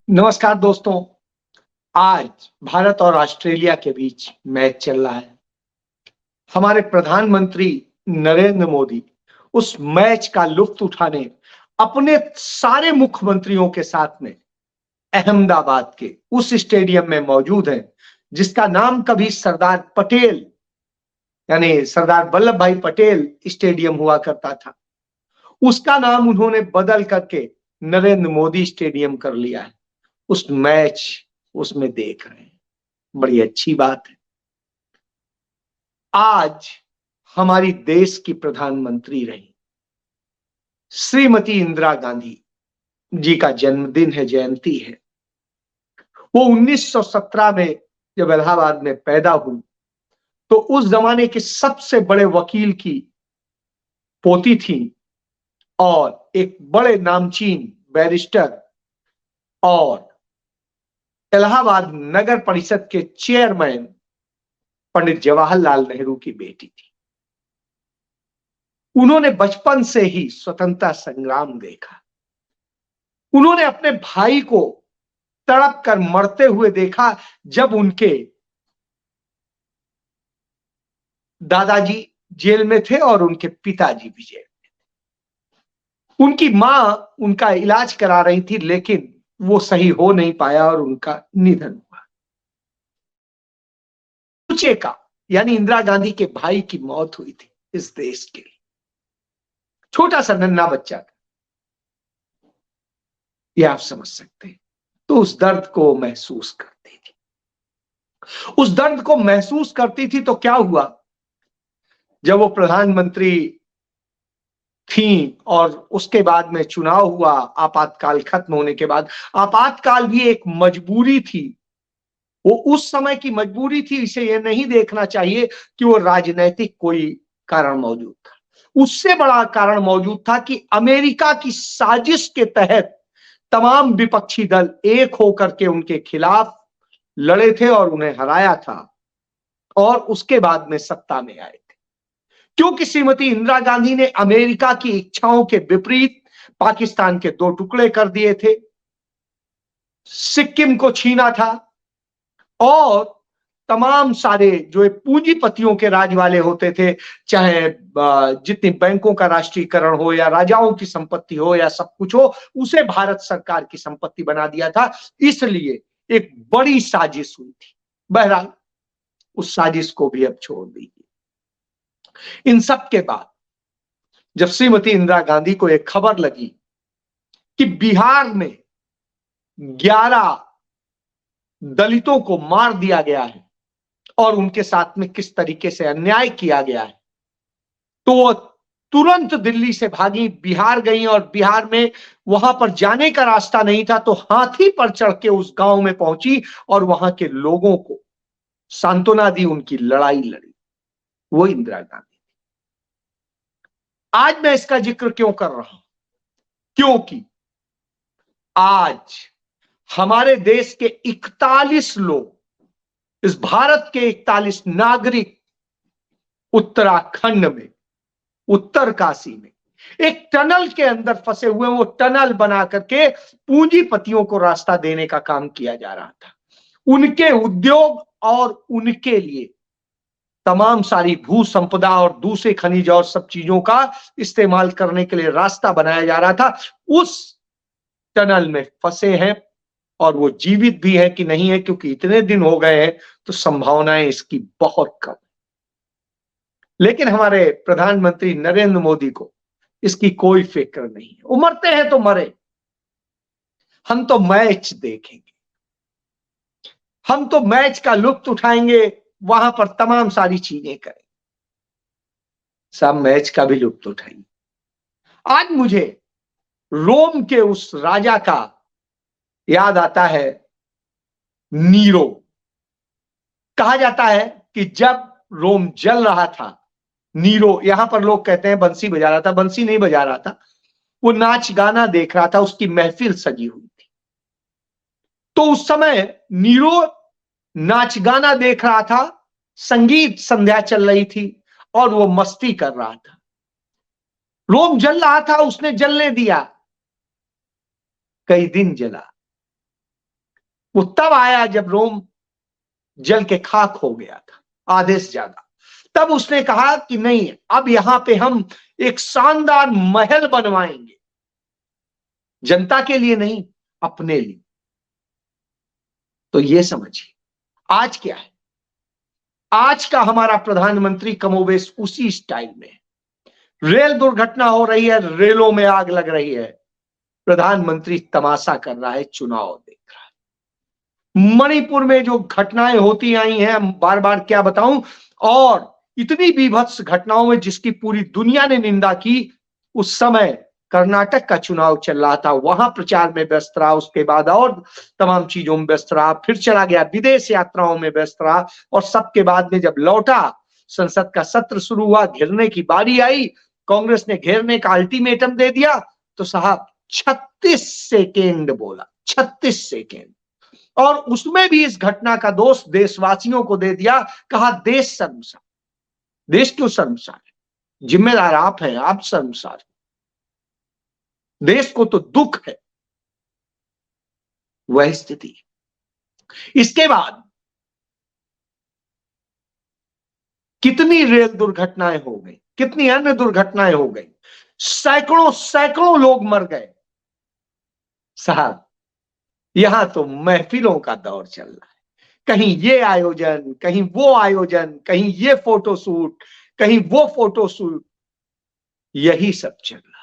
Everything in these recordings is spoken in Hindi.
नमस्कार दोस्तों। आज भारत और ऑस्ट्रेलिया के बीच मैच चल रहा है। हमारे प्रधानमंत्री नरेंद्र मोदी उस मैच का लुत्फ उठाने अपने सारे मुख्यमंत्रियों के साथ में अहमदाबाद के उस स्टेडियम में मौजूद हैं, जिसका नाम कभी सरदार पटेल यानी सरदार वल्लभ भाई पटेल स्टेडियम हुआ करता था। उसका नाम उन्होंने बदल करके नरेंद्र मोदी स्टेडियम कर लिया है। उस मैच उसमें देख रहे हैं, बड़ी अच्छी बात है। आज हमारी देश की प्रधानमंत्री रही श्रीमती इंदिरा गांधी जी का जन्मदिन है, जयंती है। वो 1917 में जब इलाहाबाद में पैदा हुई तो उस जमाने के सबसे बड़े वकील की पोती थी और एक बड़े नामचीन बैरिस्टर और इलाहाबाद नगर परिषद के चेयरमैन पंडित जवाहरलाल नेहरू की बेटी थी। उन्होंने बचपन से ही स्वतंत्रता संग्राम देखा। उन्होंने अपने भाई को तड़प कर मरते हुए देखा जब उनके दादाजी जेल में थे और उनके पिताजी भी जेल में थे। उनकी मां उनका इलाज करा रही थी, लेकिन वो सही हो नहीं पाया और उनका निधन हुआ। पूछे का यानी इंदिरा गांधी के भाई की मौत हुई थी इस देश के लिए। छोटा सा नन्हा बच्चा था, ये आप समझ सकते हैं। तो उस दर्द को महसूस करती थी। उस दर्द को महसूस करती थी तो क्या हुआ, जब वो प्रधानमंत्री थी और उसके बाद में चुनाव हुआ, आपातकाल खत्म होने के बाद। आपातकाल भी एक मजबूरी थी। वो उस समय की मजबूरी थी। इसे ये नहीं देखना चाहिए कि वो राजनैतिक कोई कारण मौजूद था। उससे बड़ा कारण मौजूद था कि अमेरिका की साजिश के तहत तमाम विपक्षी दल एक होकर के उनके खिलाफ लड़े थे और उन्हें हराया था और उसके बाद में सत्ता में आए थे। क्योंकि श्रीमती इंदिरा गांधी ने अमेरिका की इच्छाओं के विपरीत पाकिस्तान के दो टुकड़े कर दिए थे, सिक्किम को छीना था और तमाम सारे जो पूंजीपतियों के राज वाले होते थे, चाहे जितनी बैंकों का राष्ट्रीयकरण हो या राजाओं की संपत्ति हो या सब कुछ हो, उसे भारत सरकार की संपत्ति बना दिया था। इसलिए एक बड़ी साजिश हुई थी। बहरहाल उस साजिश को भी अब छोड़ दीजिए। इन सब के बाद जब श्रीमती इंदिरा गांधी को एक खबर लगी कि बिहार में 11 दलितों को मार दिया गया है और उनके साथ में किस तरीके से अन्याय किया गया है, तो वो तुरंत दिल्ली से भागी, बिहार गई और बिहार में वहां पर जाने का रास्ता नहीं था तो हाथी पर चढ़ के उस गांव में पहुंची और वहां के लोगों को सांत्वना दी, उनकी लड़ाई लड़ी। वो इंदिरा गांधी। आज मैं इसका जिक्र क्यों कर रहा हूं? क्योंकि आज हमारे देश के 41 लोग, इस भारत के 41 नागरिक उत्तराखंड में, उत्तरकाशी में एक टनल के अंदर फंसे हुए। वो टनल बना करके पूंजीपतियों को रास्ता देने का काम किया जा रहा था। उनके उद्योग और उनके लिए तमाम सारी भू संपदा और दूसरे खनिज और सब चीजों का इस्तेमाल करने के लिए रास्ता बनाया जा रहा था। उस टनल में फंसे हैं और वो जीवित भी है कि नहीं है, क्योंकि इतने दिन हो गए हैं तो संभावनाएं इसकी बहुत कम। लेकिन हमारे प्रधानमंत्री नरेंद्र मोदी को इसकी कोई फिक्र नहीं है। वो मरते हैं तो मरे, हम तो मैच देखेंगे, हम तो मैच का लुत्फ उठाएंगे, वहां पर तमाम सारी चीजें करें, सब मैच का भी लुत्फ उठाएंगे। आज मुझे रोम के उस राजा का याद आता है, नीरो। कहा जाता है कि जब रोम जल रहा था, नीरो, यहां पर लोग कहते हैं बंसी बजा रहा था, बंसी नहीं बजा रहा था, वो नाच गाना देख रहा था, उसकी महफिल सजी हुई थी। तो उस समय नीरो नाच गाना देख रहा था, संगीत संध्या चल रही थी और वो मस्ती कर रहा था। रोम जल रहा था, उसने जलने दिया, कई दिन जला। वो तब आया जब रोम जल के खाक हो गया था, आधे से ज्यादा। तब उसने कहा कि नहीं, अब यहां पे हम एक शानदार महल बनवाएंगे, जनता के लिए नहीं, अपने लिए। तो ये समझिए आज क्या है। आज का हमारा प्रधानमंत्री कमोबेश उसी स्टाइल में है। रेल दुर्घटना हो रही है, रेलों में आग लग रही है, प्रधानमंत्री तमाशा कर रहा है, चुनाव देख रहा है। मणिपुर में जो घटनाएं होती आई हैं, बार बार क्या बताऊं, और इतनी बीभत्स घटनाओं में जिसकी पूरी दुनिया ने निंदा की, उस समय कर्नाटक का चुनाव चल रहा था, वहां प्रचार में व्यस्त रहा, उसके बाद और तमाम चीजों में व्यस्त रहा, फिर चला गया विदेश यात्राओं में व्यस्त रहा, और सबके बाद में जब लौटा, संसद का सत्र शुरू हुआ, घेरने की बारी आई, कांग्रेस ने घेरने का अल्टीमेटम दे दिया, तो साहब 36 सेकेंड बोला, 36 सेकेंड, और उसमें भी इस घटना का दोष देशवासियों को दे दिया। कहा देश शर्मसार। देश क्यों शर्मसार है? जिम्मेदार आप हैं, आप शर्मसार। देश को तो दुख है। वह स्थिति। इसके बाद कितनी रेल दुर्घटनाएं हो गई, कितनी अन्य दुर्घटनाएं हो गई, सैकड़ों सैकड़ों लोग मर गए। साहब यहां तो महफिलों का दौर चल रहा है, कहीं ये आयोजन, कहीं वो आयोजन, कहीं ये फोटो शूट, कहीं वो फोटो शूट, यही सब चल रहा है।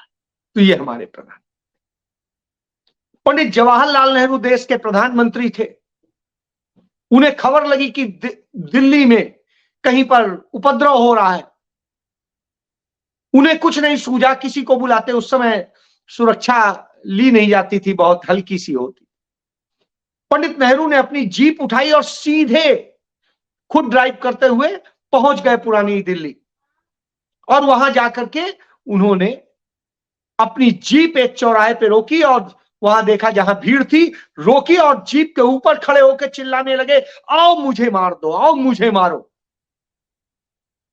तो ये हमारे प्रधान पंडित जवाहरलाल नेहरू देश के प्रधानमंत्री थे। उन्हें खबर लगी कि दिल्ली में कहीं पर उपद्रव हो रहा है। उन्हें कुछ नहीं सूझा, किसी को बुलाते, उस समय सुरक्षा ली नहीं जाती थी, बहुत हल्की सी होती। पंडित नेहरू ने अपनी जीप उठाई और सीधे खुद ड्राइव करते हुए पहुंच गए पुरानी दिल्ली, और वहां जाकर के उन्होंने अपनी जीप एक चौराहे पे रोकी, और वहां देखा जहां भीड़ थी, रोकी और जीप के ऊपर खड़े होकर चिल्लाने लगे, आओ मुझे मार दो, आओ मुझे मारो,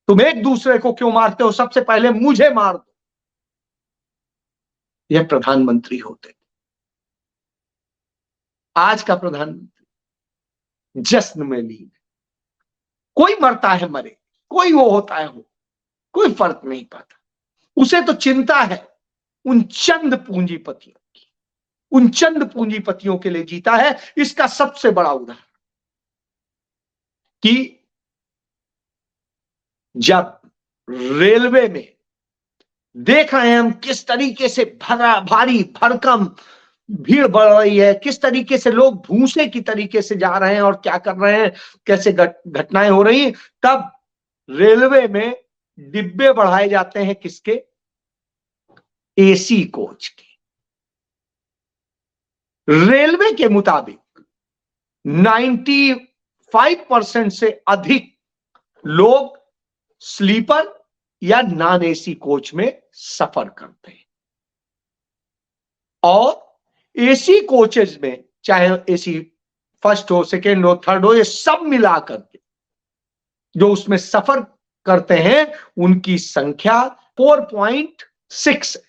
तुम एक दूसरे को क्यों मारते हो, सबसे पहले मुझे मार दो। यह प्रधानमंत्री होते थे। आज का प्रधानमंत्री जश्न में लीन है। कोई मरता है मरे, कोई वो होता है हो, कोई फर्क नहीं पड़ता। उसे तो चिंता है उन चंद पूंजीपतियों की, उन चंद पूंजीपतियों के लिए जीता है। इसका सबसे बड़ा उदाहरण कि जब रेलवे में देख रहे हैं हम किस तरीके से भारी भरकम भीड़ बढ़ रही है, किस तरीके से लोग भूसे की तरीके से जा रहे हैं और क्या कर रहे हैं, कैसे घटनाएं हो रही, तब रेलवे में डिब्बे बढ़ाए जाते हैं किसके? एसी कोच के। रेलवे के मुताबिक 95% से अधिक लोग स्लीपर या नॉन एसी कोच में सफर करते हैं, और एसी कोचेज में चाहे एसी फर्स्ट हो, सेकेंड हो, थर्ड हो, ये सब मिलाकर के जो उसमें सफर करते हैं उनकी संख्या 4.6 है।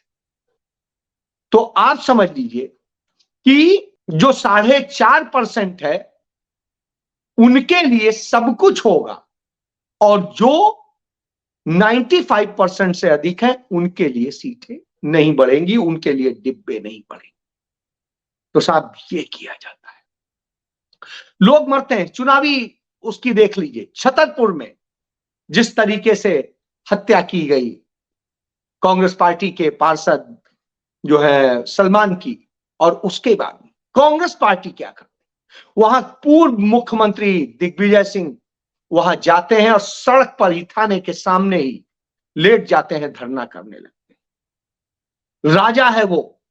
तो आप समझ लीजिए कि जो 4.5% है उनके लिए सब कुछ होगा, और जो 95% से अधिक है उनके लिए सीटें नहीं बढ़ेंगी, उनके लिए डिब्बे नहीं बढ़ेंगे। तो साहब ये किया जाता है, लोग मरते हैं। चुनावी उसकी देख लीजिए, छतरपुर में जिस तरीके से हत्या की गई कांग्रेस पार्टी के पार्षद जो है सलमान की, और उसके बाद कांग्रेस पार्टी क्या करती, वहां पूर्व मुख्यमंत्री दिग्विजय सिंह वहां जाते हैं और सड़क पर ही, थाने के सामने ही लेट जाते हैं, धरना करने लगते हैं। राजा है वो,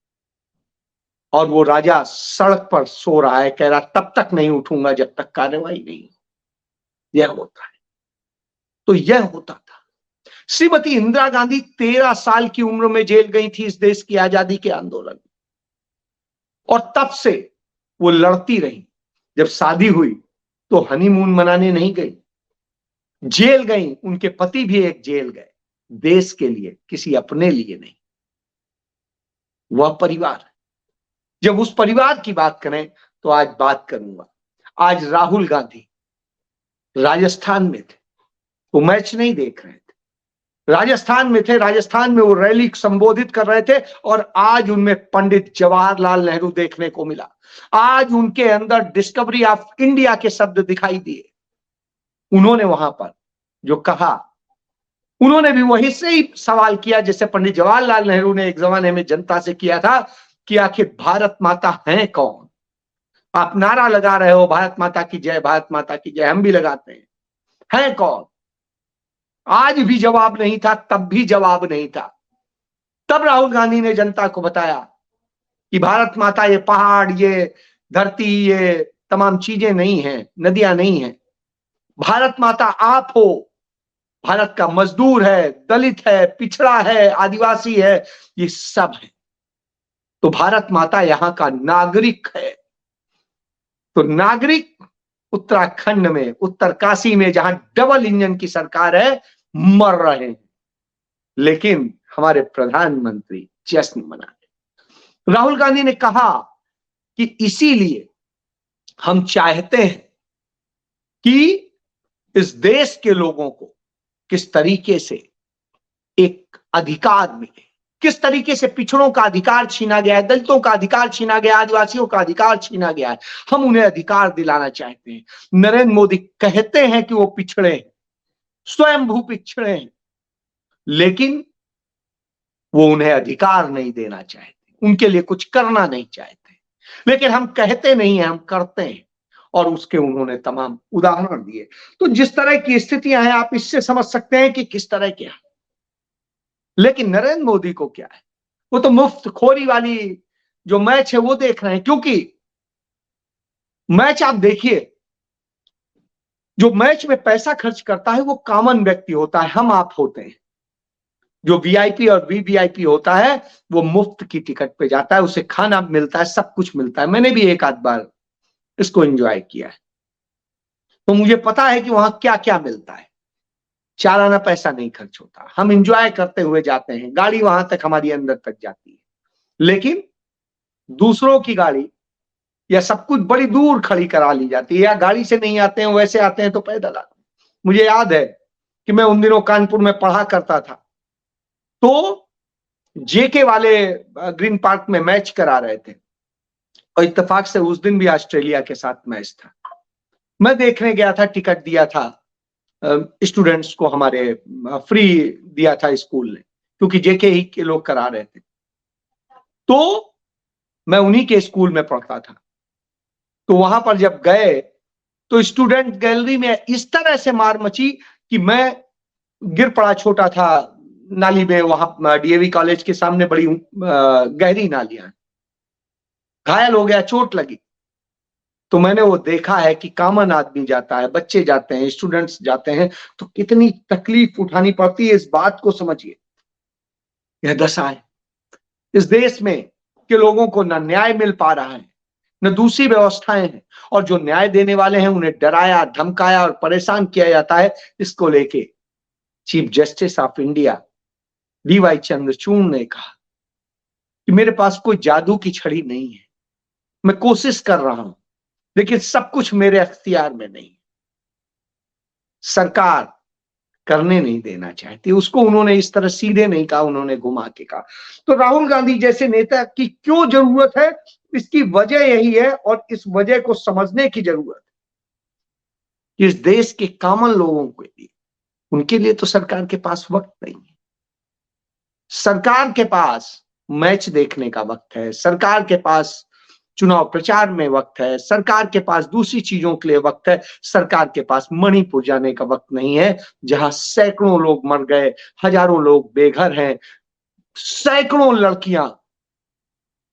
और वो राजा सड़क पर सो रहा है, कह रहा तब तक नहीं उठूंगा जब तक कार्रवाई नहीं। यह होता है। तो यह होता था। श्रीमती इंदिरा गांधी 13 साल की उम्र में जेल गई थी इस देश की आजादी के आंदोलन में, और तब से वो लड़ती रही। जब शादी हुई तो हनीमून मनाने नहीं गई, जेल गई। उनके पति भी एक जेल गए, देश के लिए, किसी अपने लिए नहीं। वह परिवार, जब उस परिवार की बात करें तो आज बात करूंगा आज राहुल गांधी राजस्थान में थे, वो मैच नहीं देख रहे थे, राजस्थान में थे, राजस्थान में वो रैली संबोधित कर रहे थे, और आज उनमें पंडित जवाहरलाल नेहरू देखने को मिला। आज उनके अंदर डिस्कवरी ऑफ इंडिया के शब्द दिखाई दिए। उन्होंने वहां पर जो कहा, उन्होंने भी वही से ही सवाल किया जैसे पंडित जवाहरलाल नेहरू ने एक जमाने में जनता से किया था कि आखिर भारत माता है कौन? आप नारा लगा रहे हो भारत माता की जय, भारत माता की जय, हम भी लगाते हैं, है कौन? आज भी जवाब नहीं था, तब भी जवाब नहीं था। तब राहुल गांधी ने जनता को बताया कि भारत माता ये पहाड़, ये धरती, ये तमाम चीजें नहीं है, नदियां नहीं है। भारत माता आप हो, भारत का मजदूर है, दलित है, पिछड़ा है, आदिवासी है, ये सब है। तो भारत माता यहां का नागरिक है। तो नागरिक उत्तराखंड में, उत्तरकाशी में, जहां डबल इंजन की सरकार है, मर रहे हैं, लेकिन हमारे प्रधानमंत्री जश्न मना रहे। राहुल गांधी ने कहा कि इसीलिए हम चाहते हैं कि इस देश के लोगों को किस तरीके से एक अधिकार मिले, किस तरीके से पिछड़ों का अधिकार छीना गया है, दलितों का अधिकार छीना गया, आदिवासियों का अधिकार छीना गया है, हम उन्हें अधिकार दिलाना चाहते हैं। नरेंद्र मोदी कहते हैं कि वो पिछड़े हैं, स्वयंभू पिछड़े हैं, लेकिन वो उन्हें अधिकार नहीं देना चाहते, उनके लिए कुछ करना नहीं चाहते। लेकिन हम कहते नहीं हैं, हम करते हैं, और उसके उन्होंने तमाम उदाहरण दिए। तो जिस तरह की स्थितियां हैं, आप इससे समझ सकते हैं कि किस तरह के हैं। लेकिन नरेंद्र मोदी को क्या है, वो तो मुफ्तखोरी वाली जो मैच है वो देख रहे हैं। क्योंकि मैच आप देखिए, जो मैच में पैसा खर्च करता है वो कॉमन व्यक्ति होता है, हम आप होते हैं। जो वीआईपी और वीवीआईपी होता है वो मुफ्त की टिकट पे जाता है, उसे खाना मिलता है, सब कुछ मिलता है। मैंने भी एक आध बार इसको एंजॉय किया है, तो मुझे पता है कि वहां क्या क्या मिलता है। 4 आना पैसा नहीं खर्च होता, हम एंजॉय करते हुए जाते हैं, गाड़ी वहां तक हमारी अंदर तक जाती है। लेकिन दूसरों की गाड़ी या सब कुछ बड़ी दूर खड़ी करा ली जाती है, या गाड़ी से नहीं आते हैं, वैसे आते हैं तो पैदल आते हैं। मुझे याद है कि मैं उन दिनों कानपुर में पढ़ा करता था, तो जेके वाले ग्रीन पार्क में मैच करा रहे थे, और इत्तेफाक से उस दिन भी ऑस्ट्रेलिया के साथ मैच था। मैं देखने गया था, टिकट दिया था स्टूडेंट्स को, हमारे फ्री दिया था स्कूल ने, क्योंकि जेके ही के लोग करा रहे थे। तो मैं उन्हीं के स्कूल में पढ़ता था। तो वहां पर जब गए तो स्टूडेंट गैलरी में इस तरह से मार मची कि मैं गिर पड़ा, छोटा था, नाली में, वहां डीएवी कॉलेज के सामने बड़ी गहरी नालियां, घायल हो गया, चोट लगी। तो मैंने वो देखा है कि कॉमन आदमी जाता है, बच्चे जाते हैं, स्टूडेंट्स जाते हैं, तो कितनी तकलीफ उठानी पड़ती है, इस बात को समझिए। यह दशा है इस देश में के लोगों को, न न्याय मिल पा रहा है, न दूसरी व्यवस्थाएं हैं, और जो न्याय देने वाले हैं उन्हें डराया, धमकाया और परेशान किया जाता है। इसको लेके chief justice of India DY Chandrachud ने कहा कि मेरे पास कोई जादू की छड़ी नहीं है, मैं कोशिश कर रहा हूं, लेकिन सब कुछ मेरे अख्तियार में नहीं। सरकार करने नहीं देना चाहती, उसको उन्होंने इस तरह सीधे नहीं कहा, उन्होंने घुमा के कहा। तो राहुल गांधी जैसे नेता की क्यों जरूरत है, इसकी वजह यही है, और इस वजह को समझने की जरूरत है। इस देश के कॉमन लोगों के लिए, उनके लिए तो सरकार के पास वक्त नहीं है। सरकार के पास मैच देखने का वक्त है, सरकार के पास चुनाव प्रचार में वक्त है, सरकार के पास दूसरी चीजों के लिए वक्त है। सरकार के पास मणिपुर जाने का वक्त नहीं है, जहां सैकड़ों लोग मर गए, हजारों लोग बेघर हैं, सैकड़ों लड़कियां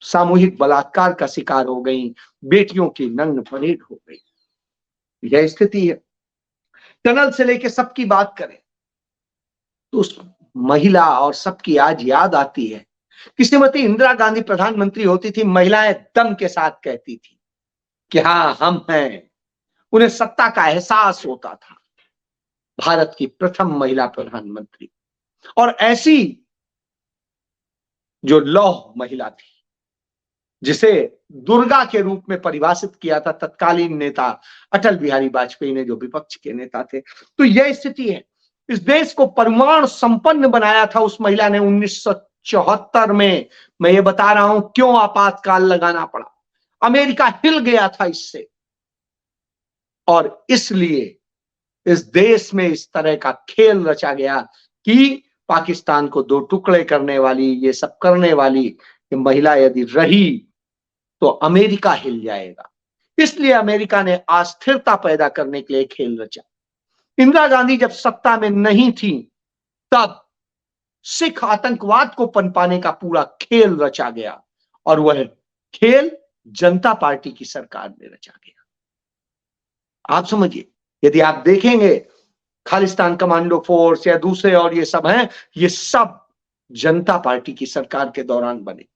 सामूहिक बलात्कार का शिकार हो गई, बेटियों की नग्न परेड हो गई। यह स्थिति है। टनल से लेके सबकी बात करें तो उस महिला और सबकी आज याद आती है कि श्रीमती इंदिरा गांधी प्रधानमंत्री होती थी, महिलाएं दम के साथ कहती थी कि हाँ हम हैं, उन्हें सत्ता का एहसास होता था। भारत की प्रथम महिला प्रधानमंत्री, और ऐसी जो लौह महिला थी, जिसे दुर्गा के रूप में परिभाषित किया था तत्कालीन नेता अटल बिहारी वाजपेयी ने, जो विपक्ष के नेता थे। तो यह स्थिति है। इस देश को परमाणु संपन्न बनाया था उस महिला ने 1974 में। मैं ये बता रहा हूं क्यों आपातकाल लगाना पड़ा। अमेरिका हिल गया था इससे, और इसलिए इस देश में इस तरह का खेल रचा गया कि पाकिस्तान को दो टुकड़े करने वाली, ये सब करने वाली ये महिला यदि रही तो अमेरिका हिल जाएगा। इसलिए अमेरिका ने अस्थिरता पैदा करने के लिए खेल रचा। इंदिरा गांधी जब सत्ता में नहीं थी तब सिख आतंकवाद को पनपाने का पूरा खेल रचा गया, और वह खेल जनता पार्टी की सरकार में रचा गया। आप समझिए, यदि आप देखेंगे खालिस्तान कमांडो फोर्स या दूसरे और ये सब हैं, ये सब जनता पार्टी की सरकार के दौरान बने,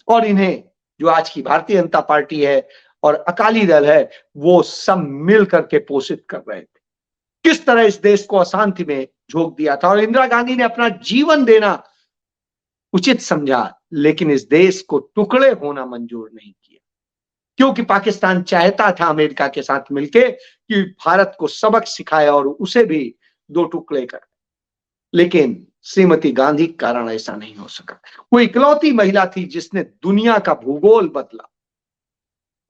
और इन्हें जो आज की भारतीय जनता पार्टी है और अकाली दल है वो सब मिल करके पोषित कर रहे थे। किस तरह इस देश को अशांति में झोंक दिया था, और इंदिरा गांधी ने अपना जीवन देना उचित समझा, लेकिन इस देश को टुकड़े होना मंजूर नहीं किया, क्योंकि पाकिस्तान चाहता था अमेरिका के साथ मिलके कि भारत को सबक सिखाए और उसे भी दो टुकड़े कर। लेकिन श्रीमती गांधी के कारण ऐसा नहीं हो सका। वो इकलौती महिला थी जिसने दुनिया का भूगोल बदला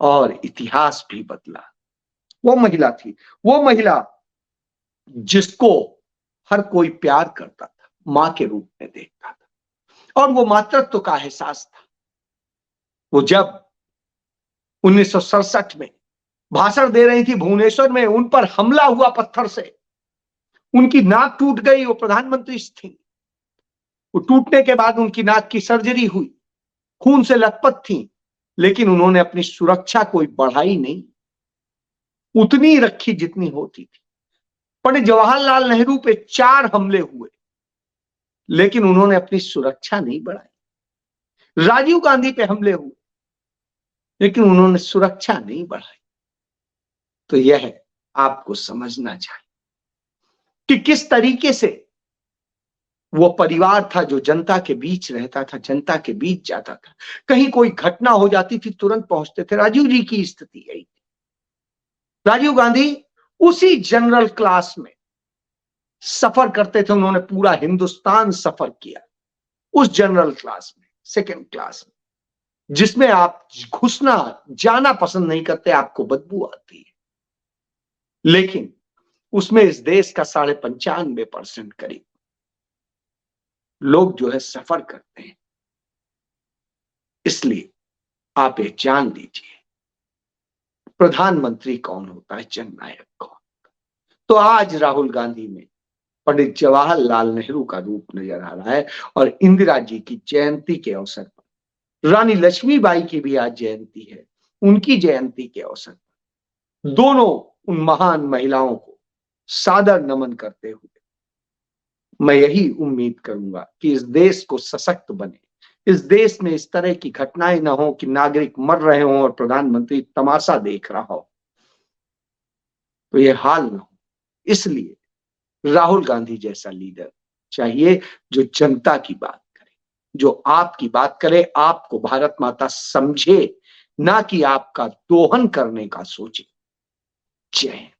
और इतिहास भी बदला। वो महिला थी, वो महिला जिसको हर कोई प्यार करता था, मां के रूप में देखता था, और वो मातृत्व का एहसास था। वो जब 1967 में भाषण दे रही थी भुवनेश्वर में, उन पर हमला हुआ पत्थर से, उनकी नाक टूट गई, वो प्रधानमंत्री थी। वो टूटने के बाद उनकी नाक की सर्जरी हुई, खून से लथपथ थी, लेकिन उन्होंने अपनी सुरक्षा कोई बढ़ाई नहीं, उतनी रखी जितनी होती थी। पंडित जवाहरलाल नेहरू पे 4 हमले हुए, लेकिन उन्होंने अपनी सुरक्षा नहीं बढ़ाई। राजीव गांधी पे हमले हुए, लेकिन उन्होंने सुरक्षा नहीं बढ़ाई। तो यह आपको समझना चाहिए कि किस तरीके से वो परिवार था जो जनता के बीच रहता था, जनता के बीच जाता था। कहीं कोई घटना हो जाती थी तुरंत पहुंचते थे। राजीव जी की स्थिति यही थी। राजीव गांधी उसी जनरल क्लास में सफर करते थे, उन्होंने पूरा हिंदुस्तान सफर किया उस जनरल क्लास में, सेकंड क्लास में, जिसमें आप घुसना जाना पसंद नहीं करते, आपको बदबू आती है। लेकिन उसमें इस देश का 95% करीब लोग जो है सफर करते हैं। इसलिए आप ये जान लीजिए प्रधानमंत्री कौन होता है, जननायक कौन होता है। तो आज राहुल गांधी में पंडित जवाहरलाल नेहरू का रूप नजर आ रहा है, और इंदिरा जी की जयंती के अवसर पर, रानी लक्ष्मीबाई की भी आज जयंती है, उनकी जयंती के अवसर पर दोनों उन महान महिलाओं को सादर नमन करते हुए मैं यही उम्मीद करूंगा कि इस देश को सशक्त बने, इस देश में इस तरह की घटनाएं ना हो कि नागरिक मर रहे हों और प्रधानमंत्री तमाशा देख रहा हो, तो ये हाल ना हो। इसलिए राहुल गांधी जैसा लीडर चाहिए जो जनता की बात करे, जो आपकी बात करे, आपको भारत माता समझे, ना कि आपका दोहन करने का सोचे। जय हिंद।